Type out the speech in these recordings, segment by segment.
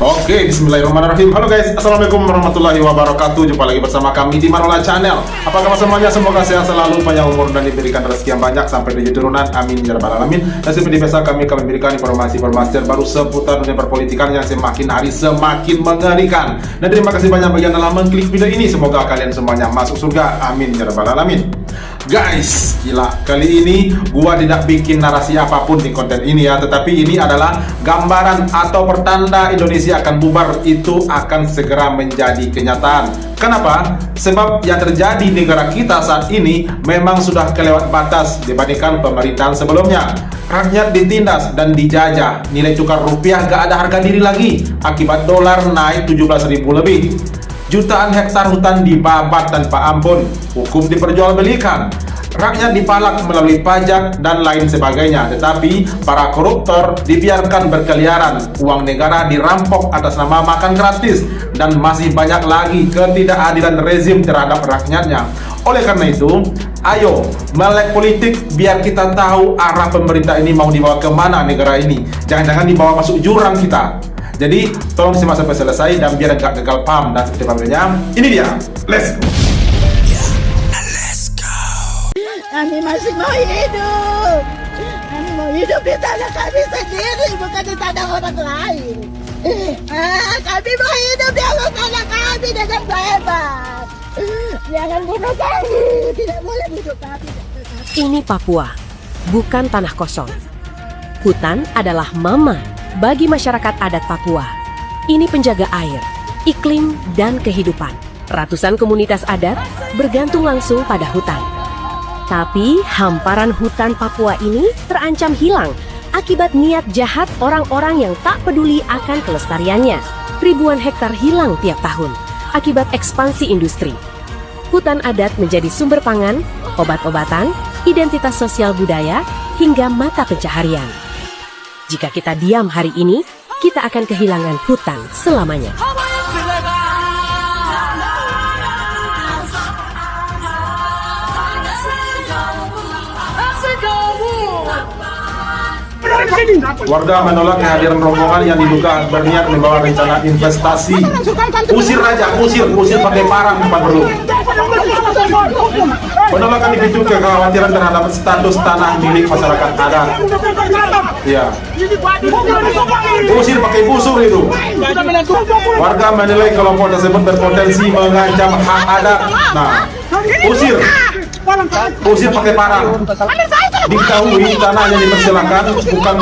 Oke, bismillahirrahmanirrahim. Halo guys, assalamualaikum warahmatullahi wabarakatuh. Jumpa lagi bersama kami di Manola Channel. Apa kabar semuanya? Semoga sehat selalu, panjang umur dan diberikan rezeki yang banyak sampai di turunan. Amin ya rabbal alamin. Dan seperti biasa kami akan memberikan informasi-informasi terbaru seputar dunia perpolitikan yang semakin hari semakin mengerikan. Dan terima kasih banyak bagi yang telah mengklik video ini. Semoga kalian semuanya masuk surga. Amin ya rabbal alamin. Guys, gila, kali ini gua tidak bikin narasi apapun di konten ini ya, tetapi ini adalah gambaran atau pertanda Indonesia akan bubar, itu akan segera menjadi kenyataan. Kenapa? Sebab yang terjadi di negara kita saat ini memang sudah kelewat batas dibandingkan pemerintahan sebelumnya. Rakyat ditindas dan dijajah, nilai tukar rupiah gak ada harga diri lagi akibat dolar naik 17.000 lebih. Jutaan hektar hutan dibabat tanpa ampun, hukum diperjualbelikan, rakyat dipalak melalui pajak dan lain sebagainya. Tetapi para koruptor dibiarkan berkeliaran, uang negara dirampok atas nama makan gratis, dan masih banyak lagi ketidakadilan rezim terhadap rakyatnya. Oleh karena itu, ayo melek politik biar kita tahu arah pemerintah ini mau dibawa kemana negara ini. Jangan-jangan dibawa masuk jurang kita. Jadi tolong simak sampai selesai dan biar nggak gagal paham dan seperti pamernya. Ini dia, let's go. Kami masih mau hidup. Kami mau hidup di tanah kami sendiri, bukan di tanah orang lain. Kami mau hidup di atas tanah kami dengan bebas. Jangan bunuh kami, tidak boleh bunuh kami. Ini Papua, bukan tanah kosong. Hutan adalah mama bagi masyarakat adat Papua. Ini penjaga air, iklim, dan kehidupan. Ratusan komunitas adat bergantung langsung pada hutan. Tapi hamparan hutan Papua ini terancam hilang akibat niat jahat orang-orang yang tak peduli akan kelestariannya. Ribuan hektar hilang tiap tahun akibat ekspansi industri. Hutan adat menjadi sumber pangan, obat-obatan, identitas sosial budaya, hingga mata pencaharian. Jika kita diam hari ini, kita akan kehilangan hutan selamanya. Warga menolak kehadiran rombongan yang diduga berniat membawa rencana investasi. Usir aja, usir pakai parang tempat perlu. Penolakan dipicu kekhawatiran terhadap status tanah milik masyarakat adat. Ya. Usir pakai busur itu. Warga menilai kelompok tersebut berpotensi mengancam hak adat. Nah, usir pakai parang. Diketahui tanah yang dipersilakan bukan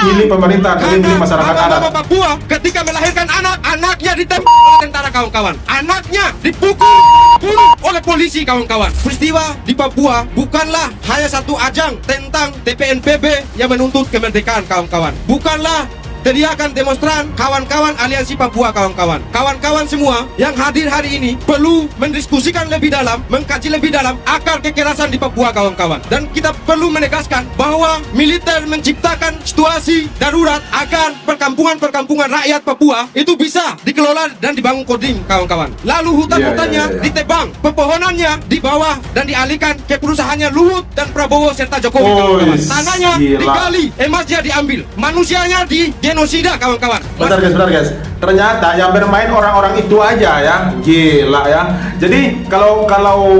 milik pemerintah, tapi milik masyarakat adat. Papua ketika melahirkan anaknya ditembak oleh tentara kawan-kawan, anaknya dipukul, bunuh oleh polisi kawan-kawan. Peristiwa di Papua bukanlah hanya satu ajang tentang TPNPB yang menuntut kemerdekaan kawan-kawan. Bukanlah teriakan demonstran kawan-kawan aliansi Papua kawan-kawan. Kawan-kawan semua yang hadir hari ini perlu mendiskusikan lebih dalam, mengkaji lebih dalam akar kekerasan di Papua kawan-kawan. Dan kita perlu menegaskan bahwa militer menciptakan situasi darurat agar perkampungan-perkampungan rakyat Papua itu bisa dikelola dan dibangun kodim kawan-kawan. Lalu hutan-hutannya ditebang, pepohonannya di bawah dan dialihkan ke perusahaannya Luhut dan Prabowo serta Jokowi kawan-kawan. Tanahnya digali, emasnya diambil, manusianya di genosida kawan-kawan. Bentar guys. Ternyata yang bermain orang-orang itu aja ya. Gila ya. Jadi kalau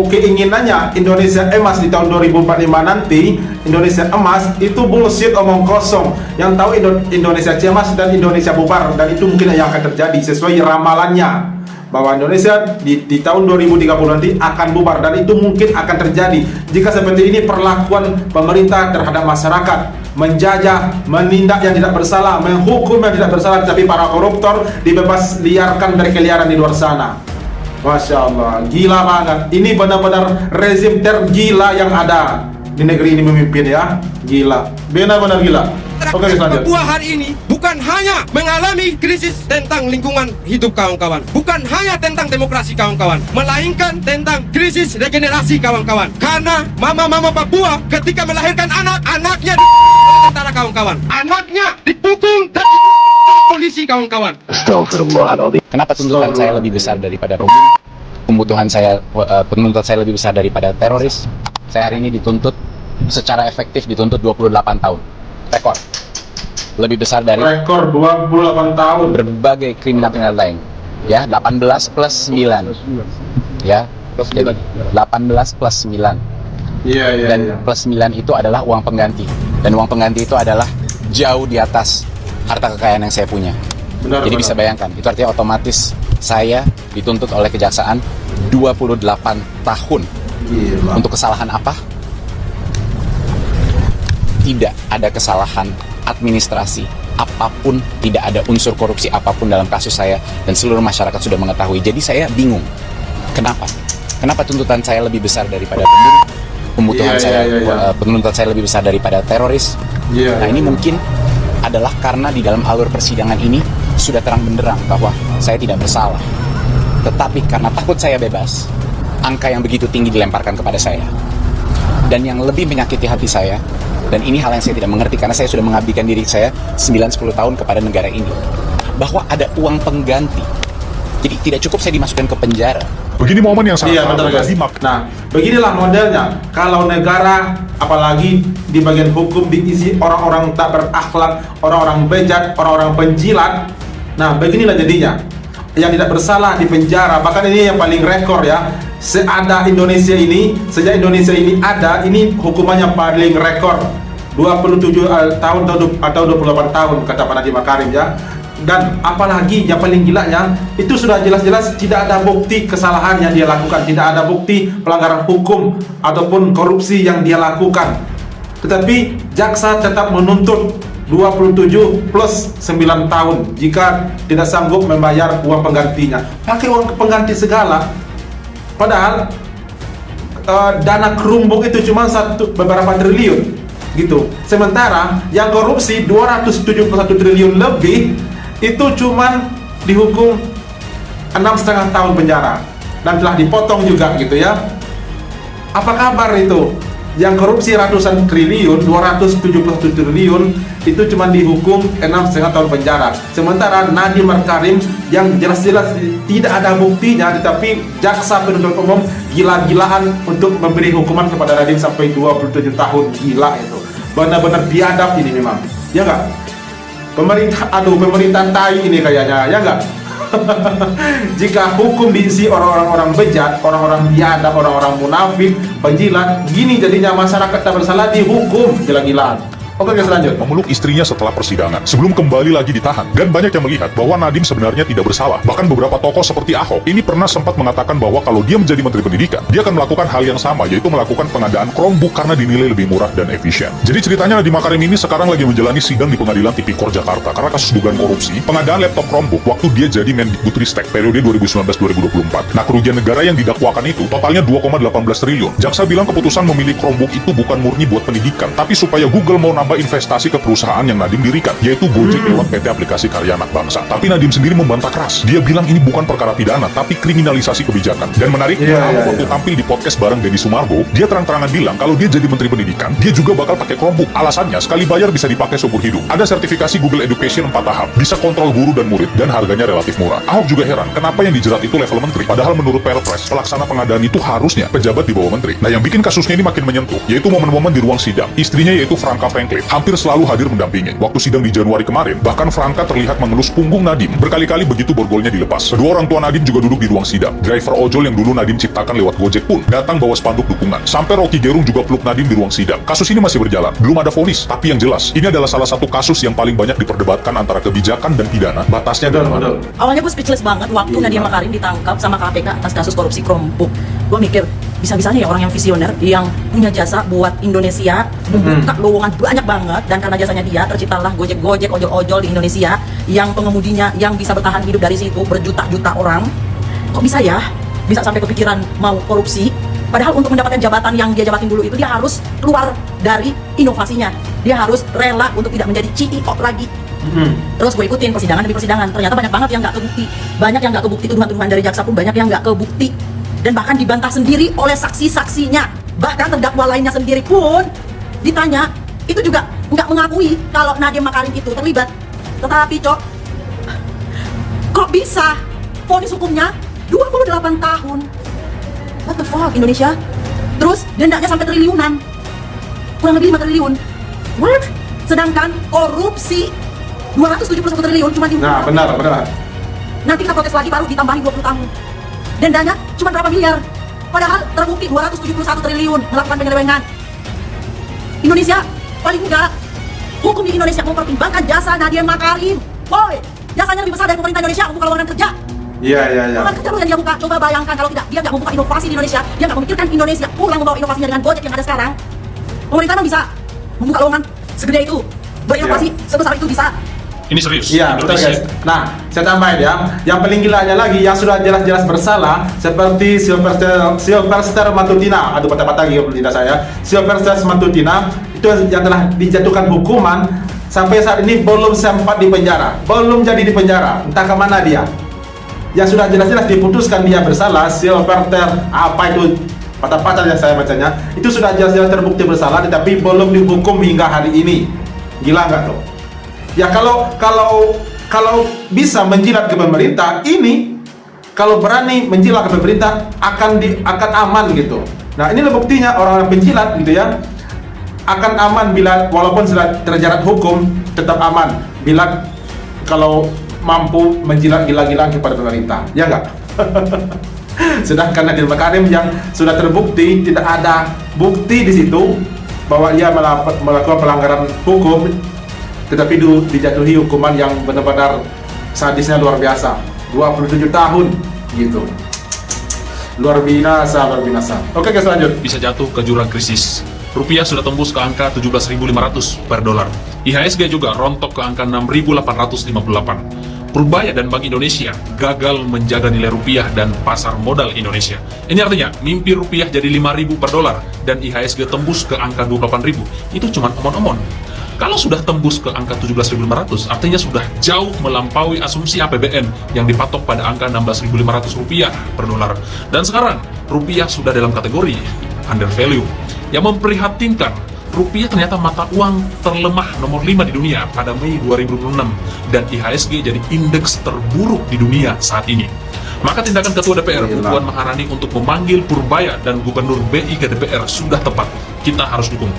keinginannya Indonesia emas di tahun 2045 nanti, Indonesia emas itu bullshit, omong kosong. Yang tahu Indonesia cemas dan Indonesia bubar, dan itu mungkin yang akan terjadi sesuai ramalannya. Bahwa Indonesia di tahun 2030 nanti akan bubar, dan itu mungkin akan terjadi jika seperti ini perlakuan pemerintah terhadap masyarakat, menjajah, menindak yang tidak bersalah, menghukum yang tidak bersalah, tapi para koruptor dibebas liarkan berkeliaran di luar sana. Masya Allah, gila banget. Ini benar-benar rezim tergila yang ada di negeri ini memimpin ya. Gila, benar-benar gila. Oke, selanjutnya. Papua hari ini bukan hanya mengalami krisis tentang lingkungan hidup kawan-kawan, bukan hanya tentang demokrasi kawan-kawan, melainkan tentang krisis regenerasi kawan-kawan. Karena mama-mama Papua ketika melahirkan anaknya tentara kawan-kawan, anaknya dipukul dan polisi kawan-kawan. Kenapa tuntutan saya lebih besar daripada pembutuhan saya, penuntutan saya lebih besar daripada teroris? Saya hari ini dituntut secara efektif, dituntut 28 tahun. Rekor lebih besar dari rekor 28 tahun. berbagai kriminal lain. Ya, 18 plus 9. Ya, jadi 18 plus 9. Iya. Dan plus 9 itu adalah uang pengganti. Dan uang pengganti itu adalah jauh di atas harta kekayaan yang saya punya. Jadi bisa bayangkan, itu artinya otomatis saya dituntut oleh kejaksaan 28 tahun. Gila. Untuk kesalahan apa? Tidak ada kesalahan administrasi apapun, tidak ada unsur korupsi apapun dalam kasus saya, dan seluruh masyarakat sudah mengetahui. Jadi saya bingung, kenapa tuntutan saya lebih besar daripada pembunuhan, penuntutan saya lebih besar daripada teroris. Nah, ini mungkin adalah karena di dalam alur persidangan ini sudah terang benderang bahwa saya tidak bersalah, tetapi karena takut saya bebas, angka yang begitu tinggi dilemparkan kepada saya. Dan yang lebih menyakiti hati saya, dan ini hal yang saya tidak mengerti karena saya sudah mengabdikan diri saya 9-10 tahun kepada negara ini, bahwa ada uang pengganti. Jadi tidak cukup saya dimasukkan ke penjara. Begini momen yang sangat betul, guys. Nah, beginilah modelnya. Kalau negara, apalagi di bagian hukum, diisi orang-orang tak berakhlak, orang-orang bejat, orang-orang penjilat. Nah, beginilah jadinya. Yang tidak bersalah di penjara. Bahkan ini yang paling rekor ya. Sejak Indonesia ini ada, ini hukumannya paling rekor 27 tahun atau 28 tahun kata Pak Nadiem Makarim ya. Dan apalagi yang paling gilanya, itu sudah jelas-jelas tidak ada bukti kesalahan yang dia lakukan, tidak ada bukti pelanggaran hukum ataupun korupsi yang dia lakukan. Tetapi jaksa tetap menuntut 27 plus 9 tahun jika tidak sanggup membayar uang penggantinya. Pakai uang pengganti segala. Padahal dana kerumbuk itu cuma beberapa triliun gitu. Sementara yang korupsi 271 triliun lebih itu cuman dihukum 6,5 tahun penjara dan telah dipotong juga gitu ya. Apa kabar itu? Yang korupsi ratusan triliun, 271 triliun itu cuma dihukum 6,5 tahun penjara. Sementara Nadiem Makarim yang jelas-jelas tidak ada buktinya, tetapi jaksa penuntut umum gila-gilaan untuk memberi hukuman kepada Nadiem sampai 27 tahun. Gila itu. Benar-benar biadab ini memang. Ya enggak? Pemerintahan tai ini kayaknya, ya enggak? Jika hukum diisi orang-orang bejat, orang-orang biadab, orang-orang munafik, penjilat, gini jadinya masyarakat tak bersalah dihukum gila-gilaan. Oke, selanjutnya. Memeluk istrinya setelah persidangan sebelum kembali lagi ditahan, dan banyak yang melihat bahwa Nadiem sebenarnya tidak bersalah. Bahkan beberapa tokoh seperti Ahok ini pernah sempat mengatakan bahwa kalau dia menjadi Menteri Pendidikan, dia akan melakukan hal yang sama, yaitu melakukan pengadaan Chromebook karena dinilai lebih murah dan efisien. Jadi ceritanya Nadiem Makarim ini sekarang lagi menjalani sidang di Pengadilan Tipikor Jakarta karena kasus dugaan korupsi pengadaan laptop Chromebook waktu dia jadi Mendikbudristek periode 2019-2024. Nah, kerugian negara yang didakwakan itu totalnya 2,18 triliun. Jaksa bilang keputusan memilih Chromebook itu bukan murni buat pendidikan, tapi supaya Google mau nambah investasi ke perusahaan yang Nadiem dirikan, yaitu Gojek lewat PT Aplikasi Karya Anak Bangsa. Tapi Nadiem sendiri membantah keras. Dia bilang ini bukan perkara pidana, tapi kriminalisasi kebijakan. Dan menariknya, waktu tampil di podcast bareng Deddy Sumargo, dia terang-terangan bilang kalau dia jadi Menteri Pendidikan, dia juga bakal pakai Chromebook. Alasannya, sekali bayar bisa dipakai seumur hidup. Ada sertifikasi Google Education 4 tahap, bisa kontrol guru dan murid, dan harganya relatif murah. Ahok juga heran, kenapa yang dijerat itu level menteri? Padahal menurut Perpres, pelaksana pengadaan itu harusnya pejabat di bawah menteri. Nah, yang bikin kasusnya ini makin menyentuh, yaitu momen-momen di ruang sidang. Istrinya yaitu Franka Franklin hampir selalu hadir mendampingi. Waktu sidang di Januari kemarin, bahkan Franka terlihat mengelus punggung Nadiem berkali-kali begitu borgolnya dilepas. Kedua orang tua Nadiem juga duduk di ruang sidang. Driver ojol yang dulu Nadiem ciptakan lewat Gojek pun datang bawa spanduk dukungan. Sampai Rocky Gerung juga peluk Nadiem di ruang sidang. Kasus ini masih berjalan. Belum ada vonis, tapi yang jelas, ini adalah salah satu kasus yang paling banyak diperdebatkan antara kebijakan dan pidana. Batasnya dari mana? Awalnya gue speechless banget waktu Nadiem Makarim ditangkap sama KPK atas kasus korupsi Chromebook. Gue mikir, bisa-bisanya ya orang yang visioner, yang punya jasa buat Indonesia, membuka lowongan banyak banget, dan karena jasanya dia terciptalah Gojek-Gojek, ojol-ojol di Indonesia, yang pengemudinya yang bisa bertahan hidup dari situ berjuta-juta orang. Kok bisa ya? Bisa sampai kepikiran mau korupsi? Padahal untuk mendapatkan jabatan yang dia jabatin dulu itu dia harus keluar dari inovasinya. Dia harus rela untuk tidak menjadi CEO lagi. Terus gue ikutin persidangan demi persidangan. Ternyata banyak banget yang nggak kebukti. Banyak yang nggak kebukti, tuduhan-tuduhan dari jaksa pun banyak yang nggak kebukti. Dan bahkan dibantah sendiri oleh saksi-saksinya. Bahkan terdakwa lainnya sendiri pun ditanya, itu juga nggak mengakui kalau Nadiem Makarim itu terlibat. Tetapi kok bisa vonis hukumnya 28 tahun? What the fuck, Indonesia? Terus dendanya sampai triliunan, kurang lebih 5 triliun. What? Sedangkan korupsi 271 triliun cuma dihukum. Nah, benar. Nanti kita protes lagi baru ditambahin 20 tahun. Dendanya cuma berapa miliar? Padahal terbukti 271 triliun melakukan penyelewengan. Indonesia paling enggak, hukum di Indonesia mempertimbangkan jasa Nadiem Makarim. Boy, jasanya lebih besar dari pemerintah Indonesia untuk lowongan kerja. Iya. Lowongan kerja yang dia buka. Coba bayangkan kalau tidak, dia nggak membuka inovasi di Indonesia, dia nggak memikirkan Indonesia pulang membawa inovasinya dengan Gojek yang ada sekarang. Pemerintah memang bisa membuka lowongan segede itu, berinovasi sebesar itu bisa. Ini serius. Iya, betul guys. Nah, saya tambahin ya. Yang paling gilanya lagi, yang sudah jelas-jelas bersalah, seperti Sylvester Matutina. Aduh, patah-patah gitu tidak saya. Sylvester Matutina itu yang telah dijatuhkan hukuman sampai saat ini belum sempat di penjara, belum jadi di penjara. Entah kemana dia. Yang sudah jelas-jelas diputuskan dia bersalah, Sylvester apa itu patah-patah yang saya bacanya, itu sudah jelas-jelas terbukti bersalah, tetapi belum dihukum hingga hari ini. Gila nggak tuh? Ya kalau bisa menjilat ke pemerintah, ini kalau berani menjilat ke pemerintah akan aman gitu. Nah, ini buktinya orang penjilat gitu ya, akan aman bila walaupun sudah terjerat hukum tetap aman bila kalau mampu menjilat gila-gilaan kepada pemerintah, ya enggak? Sedangkan Nadiem Makarim yang sudah terbukti tidak ada bukti di situ bahwa ia melakukan pelanggaran hukum, tetapi dijatuhi hukuman yang benar-benar sadisnya luar biasa, 27 tahun gitu. Luar binasa. Oke guys, lanjut. Bisa jatuh ke jurang krisis. Rupiah sudah tembus ke angka 17.500 per dolar. IHSG juga rontok ke angka 6.858. Purbaya dan Bank Indonesia gagal menjaga nilai rupiah dan pasar modal Indonesia. Ini artinya mimpi rupiah jadi 5.000 per dolar dan IHSG tembus ke angka 28.000. Itu cuma omon-omon. Kalau sudah tembus ke angka 17.500, artinya sudah jauh melampaui asumsi APBN yang dipatok pada angka 16.500 rupiah per dolar. Dan sekarang, rupiah sudah dalam kategori under value. Yang memprihatinkan, rupiah ternyata mata uang terlemah nomor 5 di dunia pada Mei 2026. Dan IHSG jadi indeks terburuk di dunia saat ini. Maka tindakan Ketua DPR, Bu Puan Maharani untuk memanggil Purbaya dan Gubernur BI ke DPR sudah tepat. Kita harus dukung.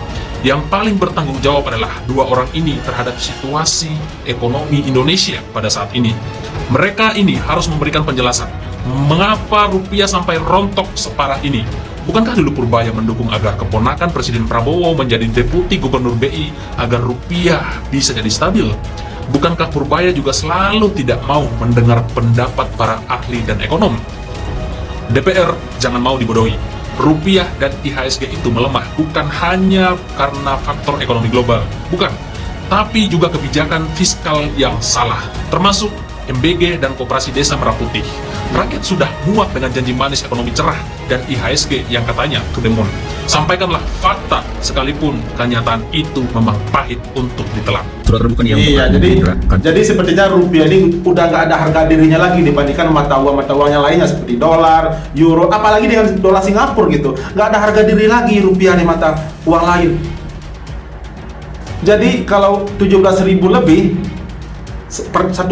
Yang paling bertanggung jawab adalah dua orang ini terhadap situasi ekonomi Indonesia pada saat ini. Mereka ini harus memberikan penjelasan mengapa rupiah sampai rontok separah ini. Bukankah dulu Purbaya mendukung agar keponakan Presiden Prabowo menjadi deputi gubernur BI agar rupiah bisa jadi stabil? Bukankah Purbaya juga selalu tidak mau mendengar pendapat para ahli dan ekonom? DPR jangan mau dibodohi. Rupiah dan IHSG itu melemah bukan hanya karena faktor ekonomi global, bukan, tapi juga kebijakan fiskal yang salah, termasuk MBG dan Koperasi Desa Merah Putih. Rakyat sudah muak dengan janji manis ekonomi cerah dan IHSG yang katanya to the moon. Sampaikanlah fakta sekalipun kenyataan itu memang pahit untuk ditelan. Surat terbuka yang iya, jadi sepertinya rupiah ini udah nggak ada harga dirinya lagi dibandingkan mata uang yang lainnya seperti dolar, euro, apalagi dengan dolar Singapura gitu. Nggak ada harga diri lagi rupiah di mata uang lain. Jadi kalau 17.000 lebih per $1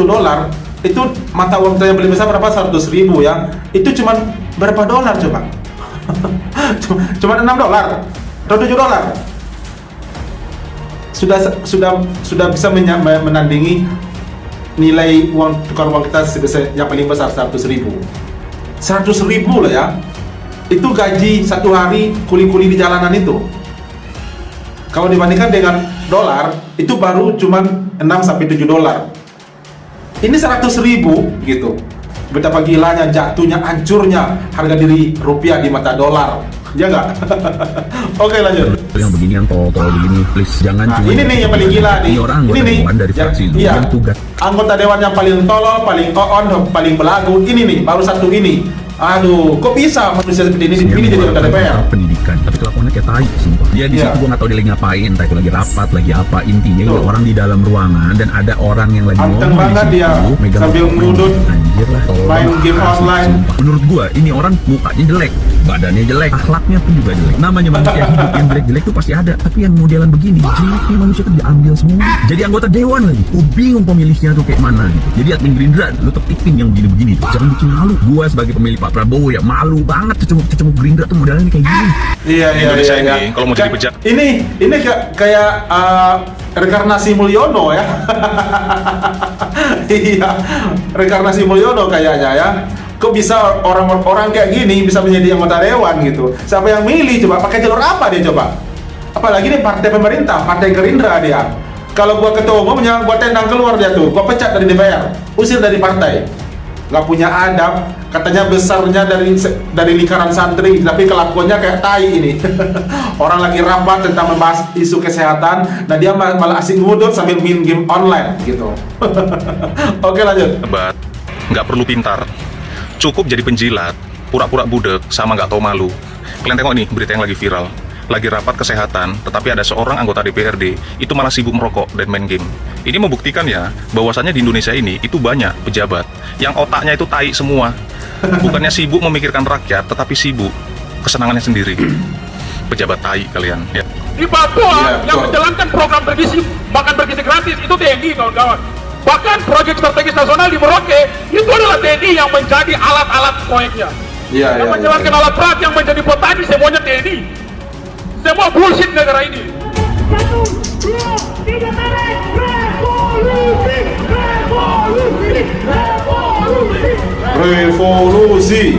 itu mata uang kita yang paling besar berapa? 100.000 ya. Itu cuman berapa dolar coba? Cuma $6 atau $7. Sudah bisa menandingi nilai tukar uang kita sebesar yang paling besar 100.000 loh ya. Itu gaji satu hari kuli-kuli di jalanan itu. Kalau dibandingkan dengan dolar itu baru cuma 6-7 dolar. Ini 100.000 gitu. Betapa gilanya, jatuhnya, hancurnya harga diri rupiah di mata dolar. Ya nggak? Oke, lanjut. Yang begini, yang tol begini, please jangan cuma. Ini nih yang paling gila nih. Ini orang ini nih dari fraksi itu iya. yang tugas. Anggota dewan yang paling tolol, paling on, paling belagu. Ini nih, baru satu ini. Aduh, kok bisa manusia seperti ini dipilih jadi anggota DPR? Pendidikan, tapi kelakuannya kayak tai, sumpah. Dia di situ gua nggak tahu dia lagi ngapain, entah itu lagi rapat, lagi apa, intinya ya orang di dalam ruangan dan ada orang yang lagi ngomong banget dia, sambil ngudut, anjir lah, main game online. Sumpah. Menurut gua ini orang mukanya jelek, badannya jelek, akhlaknya pun juga jelek. Namanya manusia hidup yang jelek-jelek tuh pasti ada, tapi yang modelan begini jeleknya manusia tuh diambil semua. Jadi anggota dewan lagi, gua bingung pemilihnya tuh kayak mana gitu. Jadi admin Gerindra, lu tuh tipin yang begini-begini, jangan bikin malu. Gua sebagai pemilih Pak Prabowo ya malu banget kecemuk Gerindra tuh modelnya kayak gini. Iya. Kalau mau jadi pejabat. Ini kayak Rekarnasi Mulyono ya. Iya, Rekarnasi Mulyono kayaknya ya. Kok bisa orang-orang kayak gini bisa menjadi anggota dewan gitu? Siapa yang milih coba? Pakai jalur apa dia coba? Apalagi nih partai pemerintah, partai Gerindra dia. Kalau gua ketua umumnya, gua tendang keluar dia tuh, gua pecat dari DPR, usir dari partai. Nggak punya adab, katanya besarnya dari lingkaran santri, tapi kelakuannya kayak tai ini. Orang lagi rapat tentang membahas isu kesehatan, nah dia malah asik ngudut sambil main game online gitu. Oke lanjut. Hebat, nggak perlu pintar, cukup jadi penjilat, pura-pura budek sama nggak tahu malu. Kalian tengok nih berita yang lagi viral. Lagi rapat kesehatan, tetapi ada seorang anggota DPRD itu malah sibuk merokok dan main game. Ini membuktikan ya, bahwasannya di Indonesia ini itu banyak pejabat yang otaknya itu tai semua. Bukannya sibuk memikirkan rakyat, tetapi sibuk kesenangannya sendiri. Pejabat tai kalian ya. Di Papua yang menjalankan program bergizi, makan bergizi gratis itu TNI kawan-kawan. Bahkan proyek strategis nasional di Merauke itu adalah TNI yang menjadi alat-alat proyeknya. Yang menjalankan alat berat yang menjadi petani semuanya TNI. Semua bullshit negara ini. 1, 2, 3, revolusi, revolusi, revolusi. Revolusi.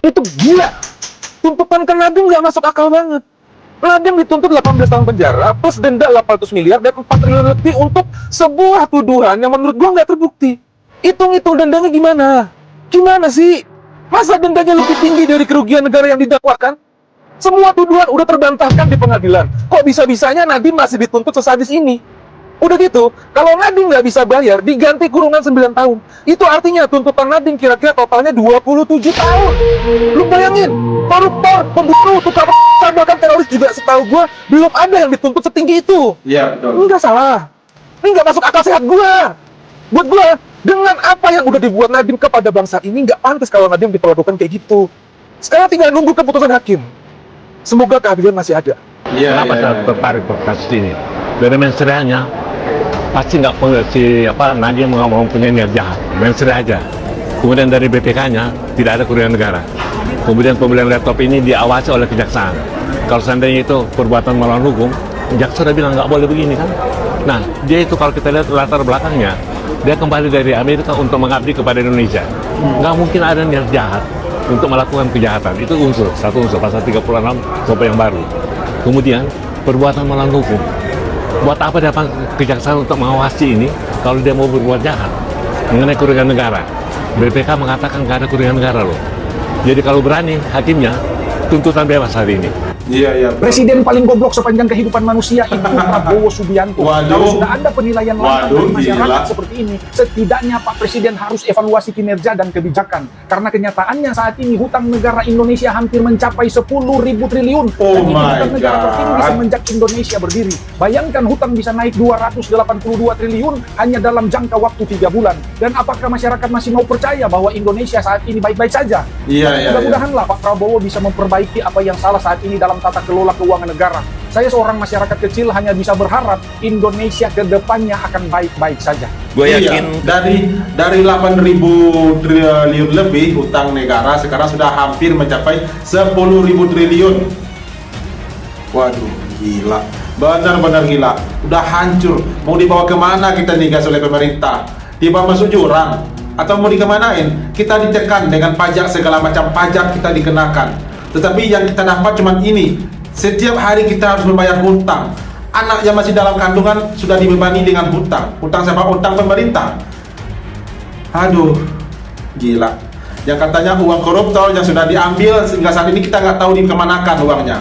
Itu gila. Tuntutan ke Nadiem nggak masuk akal banget. Nadiem dituntut 18 tahun penjara plus denda 800 miliar dan 4 triliun lebih untuk sebuah tuduhan yang menurut gua nggak terbukti. Hitung-hitung dendanya gimana? Gimana sih? Masa dendanya lebih tinggi dari kerugian negara yang didakwakan? Semua tuduhan udah terbantahkan di pengadilan. Kok bisa-bisanya Nadiem masih dituntut sesadis ini? Udah gitu, kalau Nadiem nggak bisa bayar, diganti kurungan 9 tahun. Itu artinya tuntutan Nadiem kira-kira totalnya 27 tahun. Lu bayangin, koruptor, pembunuh, tukang bahkan teroris juga setahu gua belum ada yang dituntut setinggi itu. Iya, betul. Enggak salah. Ini nggak masuk akal sehat gua. Buat gua, dengan apa yang udah dibuat Nadiem kepada bangsa ini, nggak pantas kalau Nadiem diperlakukan kayak gitu. Sekarang tinggal nunggu keputusan hakim. Semoga keadilan masih ada. Kenapa saya tertarik ke kasus ini? Dari mensreanya pasti nggak Nadiem nggak mau punya niat jahat, mensre aja. Kemudian dari BPK-nya tidak ada kerugian negara. Kemudian pembelian laptop ini diawasi oleh kejaksaan. Kalau seandainya itu perbuatan melawan hukum, jaksa udah bilang nggak boleh begini kan. Nah, dia itu kalau kita lihat latar belakangnya, dia kembali dari Amerika untuk mengabdi kepada Indonesia. Nggak mungkin ada niat jahat untuk melakukan kejahatan. Itu satu unsur, pasal 36 sampai yang baru. Kemudian perbuatan melawan hukum. Buat apa dapat kejaksaan untuk mengawasi ini kalau dia mau berbuat jahat mengenai kerugian negara? BPK mengatakan nggak ada kerugian negara loh. Jadi kalau berani hakimnya tuntutan bebas hari ini. Iya. Presiden paling goblok sepanjang kehidupan manusia itu Prabowo Subianto. Kalau sudah ada penilaian lantang dari masyarakat seperti ini, setidaknya Pak Presiden harus evaluasi kinerja dan kebijakan. Karena kenyataannya saat ini hutang negara Indonesia hampir mencapai 10.000 triliun. Dan ini hutang negara tertinggi semenjak Indonesia berdiri. Bayangkan hutang bisa naik 282 triliun hanya dalam jangka waktu 3 bulan. Dan apakah masyarakat masih mau percaya bahwa Indonesia saat ini baik-baik saja? Iya. Mudah-mudahanlah Pak Prabowo bisa memperbaiki apa yang salah saat ini dalam tata kelola keuangan negara. Saya seorang masyarakat kecil hanya bisa berharap Indonesia ke depannya akan baik-baik saja. Gue yakin dari 8.000 triliun lebih hutang negara sekarang sudah hampir mencapai 10.000 triliun. Waduh, gila. Benar-benar gila. Udah hancur. Mau dibawa kemana kita nih guys oleh pemerintah? Dibawa masuk jurang? Atau mau dikemanain? Kita ditekan dengan pajak, segala macam pajak kita dikenakan. Tetapi yang kita dapat cuma ini. Setiap hari kita harus membayar hutang. Anak yang masih dalam kandungan sudah dibebani dengan hutang. Hutang siapa? Hutang pemerintah. Aduh, gila. Yang katanya uang koruptor yang sudah diambil sehingga saat ini kita nggak tahu dikemanakan uangnya.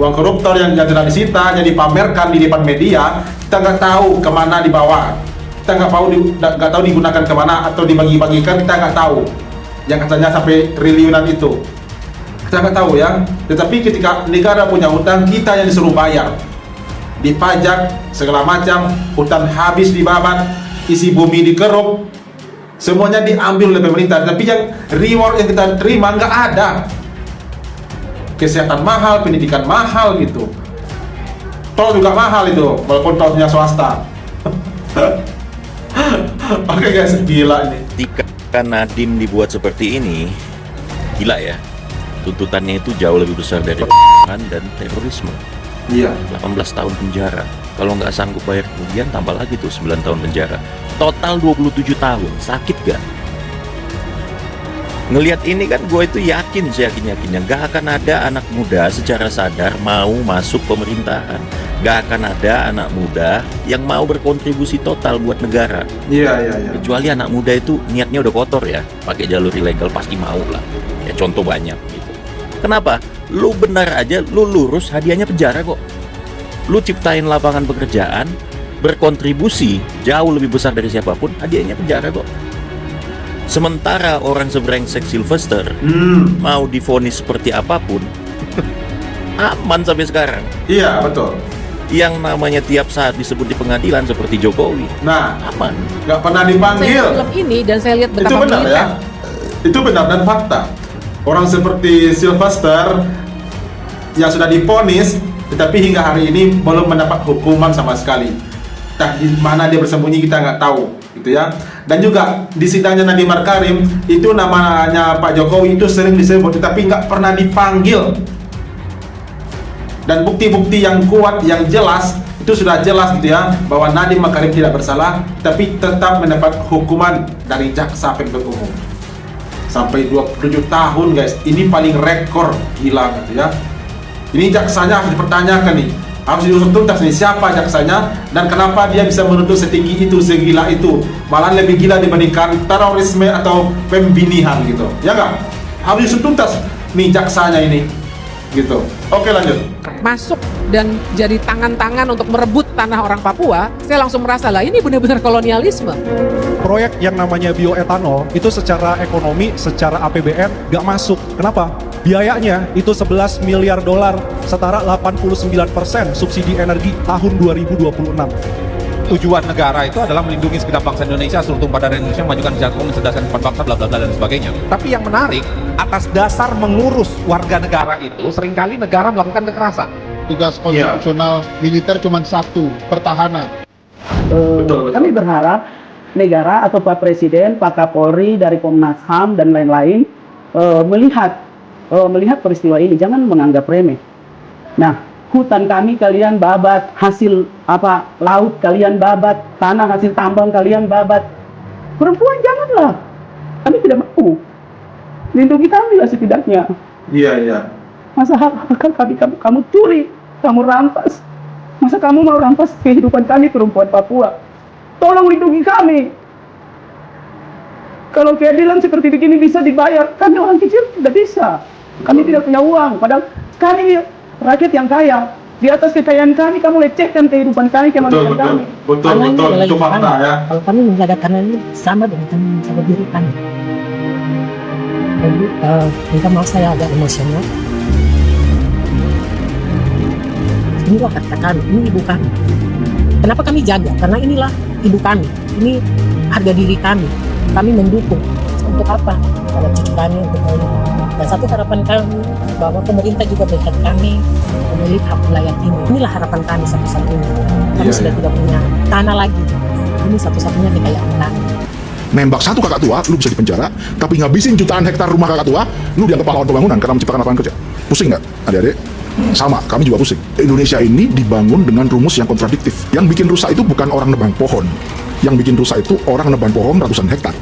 Uang koruptor yang sudah disita, yang dipamerkan di depan media, kita nggak tahu kemana dibawa. Kita nggak tahu digunakan kemana atau dibagi-bagikan, kita nggak tahu. Yang katanya sampai triliunan itu. Kita nggak tahu ya, tetapi ketika negara punya hutang, kita yang disuruh bayar, dipajak segala macam, hutan habis dibabat, isi bumi dikeruk, semuanya diambil oleh pemerintah. Tapi yang reward yang kita terima nggak ada. kesehatan mahal, pendidikan mahal gitu. Tol juga mahal itu, walaupun tolnya swasta. Oke guys, gila ini. Jika Nadiem dibuat seperti ini, gila ya. Tuntutannya itu jauh lebih besar dari dan terorisme. Iya. 18 tahun penjara. Kalau nggak sanggup bayar kerugian, tambah lagi tuh 9 tahun penjara. Total 27 tahun. Sakit gak? Ngelihat ini kan gue itu yakin, seyakin-yakinnya gak akan ada anak muda secara sadar mau masuk pemerintahan. Gak akan ada anak muda yang mau berkontribusi total buat negara. Iya. Kecuali anak muda itu niatnya udah kotor ya, pakai jalur ilegal pasti mau lah. Ya contoh banyak gitu. Kenapa? Lu benar aja, lu lurus, hadiahnya penjara kok. Lu ciptain lapangan pekerjaan, berkontribusi jauh lebih besar dari siapapun, hadiahnya penjara kok. Sementara orang sebrengsek Sylvester mau divonis seperti apapun, aman sampai sekarang. Iya, betul. Yang namanya tiap saat disebut di pengadilan seperti Jokowi, nah, aman. Nggak pernah dipanggil. Saya film ini dan saya lihat betapa Itu benar ya. Itu benar dan fakta. Orang seperti Sylvester yang sudah divonis, tetapi hingga hari ini belum mendapat hukuman sama sekali. Nah, di mana dia bersembunyi kita nggak tahu, gitu ya. Dan juga di sidangnya Nadiem Makarim itu namanya Pak Jokowi itu sering disebut, tetapi nggak pernah dipanggil. Dan bukti-bukti yang kuat, yang jelas itu sudah jelas gitu ya, bahwa Nadiem Makarim tidak bersalah, tapi tetap mendapat hukuman dari jaksa penuntut umum sampai 27 tahun guys. Ini paling rekor, gila gitu ya. Ini jaksanya harus dipertanyakan nih, harus diusut tuntas nih siapa jaksanya dan kenapa dia bisa menuntut setinggi itu, segila itu, malah lebih gila dibandingkan terorisme atau pembinihan gitu, ya nggak? Harus diusut tuntas nih jaksanya ini, gitu. Oke, lanjut. Masuk dan jadi tangan-tangan untuk merebut tanah orang Papua, saya langsung merasa lah ini benar-benar kolonialisme. Proyek yang namanya bioetanol itu secara ekonomi, secara APBN gak masuk. Kenapa? Biayanya itu 11 miliar dolar, setara 89% subsidi energi tahun 2026. Tujuan negara itu adalah melindungi segenap bangsa Indonesia, seluruh tumpah darah Indonesia, memajukan kesejahteraan, mencerdaskan kehidupan bangsa, bla bla bla dan sebagainya. Tapi yang menarik, atas dasar mengurus warga negara itu, seringkali negara melakukan kekerasan. Tugas konstitusional militer cuma satu, pertahanan. Kami berharap negara atau Pak Presiden, Pak Kapolri dari Komnas HAM dan lain-lain melihat peristiwa ini, jangan menganggap remeh. Nah, hutan kami kalian babat, hasil laut kalian babat, tanah hasil tambang kalian babat. Perempuan janganlah, kami tidak mau. Lindungi kami lah setidaknya. Iya. Masa kamu curi, kamu rampas. Masa kamu mau rampas kehidupan kami perempuan Papua? Tolong lindungi kami. Kalau keadilan seperti begini bisa dibayar, kami orang kecil tidak bisa. Kami tidak punya uang, padahal kami rakyat yang kaya. Di atas kekayaan kami, kamu lecehkan kehidupan kami, kemanusiaan kami. Betul, itu fakta ya. Kalau kami menjaga tanah ini sama dengan kami menjaga diri kami. Jadi, minta maaf saya agak emosional. Inilah kata kami, ini ibu kami. Kenapa kami jaga? Karena inilah ibu kami, ini harga diri kami. Kami mendukung. Untuk apa? Kalau cucu kami untuk melihat. Dan satu harapan kami bahwa pemerintah juga melihat kami memiliki hak wilayah ini. Inilah harapan kami satu-satunya. Kami sudah tidak punya tanah lagi. Ini satu-satunya kekayaan kami. Nembak satu kakak tua, lu bisa dipenjara, tapi ngabisin jutaan hektar rumah kakak tua, lu dianggap pahlawan pembangunan karena menciptakan lapangan kerja. Pusing nggak, adik-adik? Sama, kami juga pusing. Indonesia ini dibangun dengan rumus yang kontradiktif. Yang bikin rusak itu bukan orang nebang pohon. Yang bikin rusak itu orang nebang pohon ratusan hektar.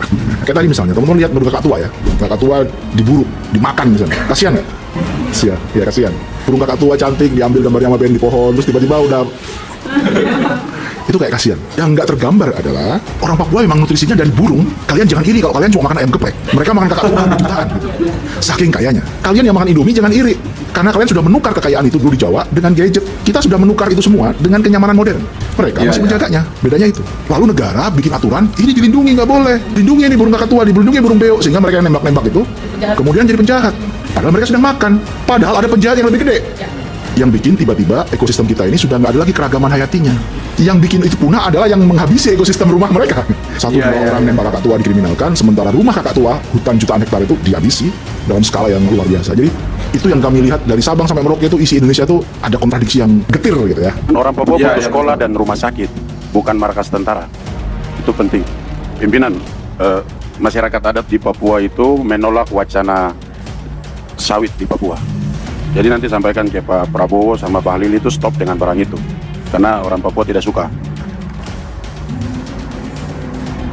Kayak tadi misalnya, teman-teman lihat burung kakak tua ya. Kakak tua diburu, dimakan misalnya. Kasian nggak? Kasian, ya kasian. Burung kakak tua cantik, diambil gambarnya sama Ben di pohon, terus tiba-tiba udah... itu kayak kasihan. Yang nggak tergambar adalah orang Papua memang nutrisinya dari burung. Kalian jangan iri kalau kalian cuma makan ayam geprek. Mereka makan kakak tua jutaan. Saking kayanya. Kalian yang makan Indomie jangan iri. Karena kalian sudah menukar kekayaan itu dulu di Jawa dengan gadget. Kita sudah menukar itu semua dengan kenyamanan modern. Mereka masih menjaganya. Bedanya itu. Lalu negara bikin aturan, ini dilindungi, nggak boleh. Lindungi ini burung kakak tua, dilindungi burung beo. Sehingga mereka yang nembak-nembak itu kemudian jadi penjahat. Padahal mereka sedang makan. Padahal ada penjahat yang lebih gede. Yang bikin tiba-tiba ekosistem kita ini sudah nggak ada lagi keragaman hayatinya. Yang bikin itu punah adalah yang menghabisi ekosistem rumah mereka. Satu dua orang nembak kakak tua dikriminalkan, sementara rumah kakak tua, hutan jutaan hektar itu dihabisi dalam skala yang luar biasa. Jadi Itu yang kami lihat dari Sabang sampai Merauke itu isi Indonesia itu ada kontradiksi yang getir gitu ya. Orang Papua butuh sekolah dan rumah sakit, bukan markas tentara. Itu penting. Pimpinan masyarakat adat di Papua itu menolak wacana sawit di Papua. Jadi nanti sampaikan ke Pak Prabowo sama Pak Halil itu stop dengan barang itu, karena orang Papua tidak suka.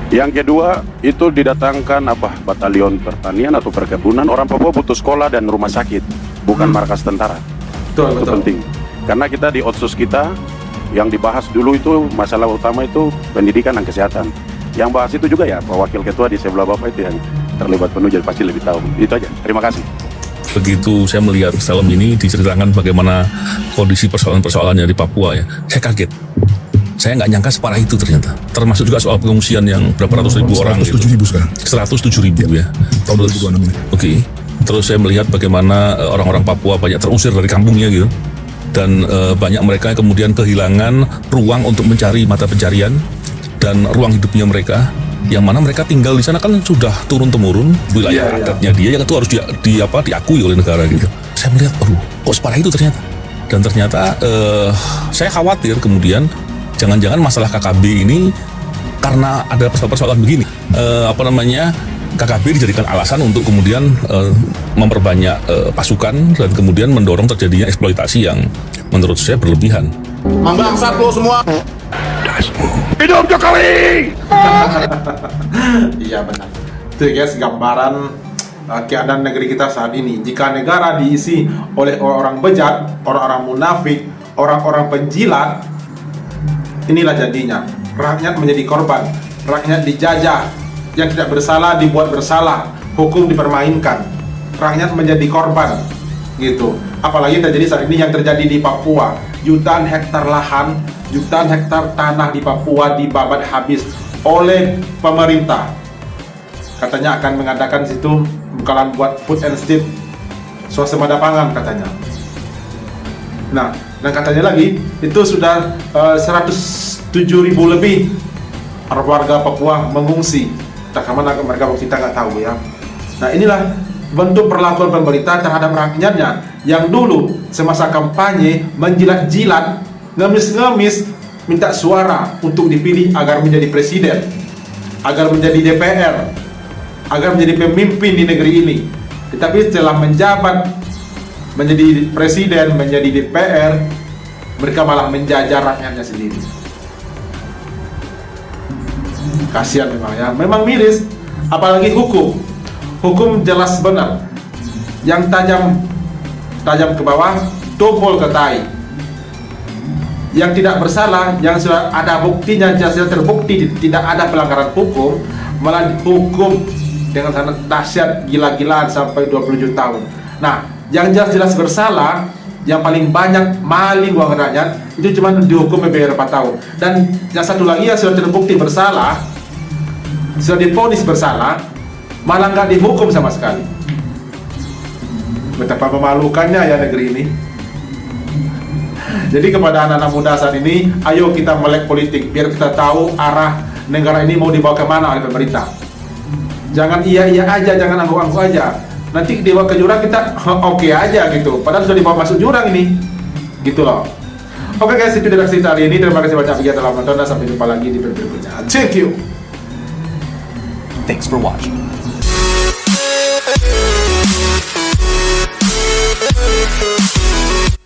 Yang kedua itu didatangkan batalion pertanian atau perkebunan. Orang Papua butuh sekolah dan rumah sakit, bukan markas tentara. Itu penting. Karena kita di otsus kita yang dibahas dulu itu masalah utama itu pendidikan dan kesehatan. Yang bahas itu juga ya Pak Wakil Ketua di sebelah Bapak itu yang terlibat penuh, jadi pasti lebih tahu. Itu aja. Terima kasih. Begitu saya melihat film ini diceritakan bagaimana kondisi persoalan-persoalannya di Papua ya, saya kaget. Saya nggak nyangka separah itu ternyata. Termasuk juga soal pengungsian yang berapa ratus ribu orang. 107.000 sekarang. 107.000 ya. Tahun 2026 ini. Oke. Terus saya melihat bagaimana orang-orang Papua banyak terusir dari kampungnya gitu. Dan banyak mereka kemudian kehilangan ruang untuk mencari mata pencarian dan ruang hidupnya mereka. Yang mana mereka tinggal di sana kan sudah turun-temurun wilayah adatnya dia yang itu harus diakui oleh negara gitu. Saya melihat, kok separah itu ternyata. Dan ternyata saya khawatir kemudian jangan-jangan masalah KKB ini karena ada persoalan begini, KKB dijadikan alasan untuk kemudian memperbanyak pasukan dan kemudian mendorong terjadinya eksploitasi yang menurut saya berlebihan. Membangsat lo semua. Hidup Jokowi! Iya benar. Itu guys gambaran keadaan negeri kita saat ini. Jika negara diisi oleh orang bejat, orang-orang munafik, orang-orang penjilat, inilah jadinya. Rakyat menjadi korban, rakyat dijajah, yang tidak bersalah dibuat bersalah, hukum dipermainkan, rakyat menjadi korban, gitu. Apalagi terjadi saat ini yang terjadi di Papua. Jutaan hektar lahan, jutaan hektar tanah di Papua dibabat habis oleh pemerintah. Katanya akan mengadakan situ bakalan buat food and state, swasembada pangan katanya. Nah, dan katanya lagi itu sudah 107.000 lebih warga Papua mengungsi. Tak kemana mereka, kita nggak tahu ya. Nah, inilah bentuk perlakuan pemerintah terhadap rakyatnya yang dulu semasa kampanye menjilat-jilat, ngemis-ngemis minta suara untuk dipilih agar menjadi presiden, agar menjadi DPR, agar menjadi pemimpin di negeri ini. Tetapi setelah menjabat menjadi presiden, menjadi DPR, mereka malah menjajah rakyatnya sendiri. Kasihan memang ya, memang miris. Apalagi hukum jelas benar, yang tajam ke bawah, tumpul ke tai. Yang tidak bersalah, yang sudah ada buktinya, sudah terbukti tidak ada pelanggaran hukum, malah dihukum dengan sangat dahsyat, gila-gilaan sampai 27 tahun. Nah, yang jelas-jelas bersalah, yang paling banyak maling uang rakyat, itu cuma dihukum PBR 4 tahun. Dan yang satu lagi yang sudah terbukti bersalah, sudah divonis bersalah, malah nggak dihukum sama sekali. Betapa memalukannya ya negeri ini. Jadi kepada anak-anak muda saat ini, ayo kita melek politik, biar kita tahu arah negara ini mau dibawa kemana oleh pemerintah. Jangan iya-iya aja, jangan angguk-angguk aja. Nanti dibawa ke jurang kita oke aja gitu, padahal sudah dibawa masuk jurang ini, gitu loh. Oke guys, itu redaksi hari ini. Terima kasih banyak bagi yang telah menonton, dan sampai jumpa lagi di video berikutnya. Thank you. Thanks for watching.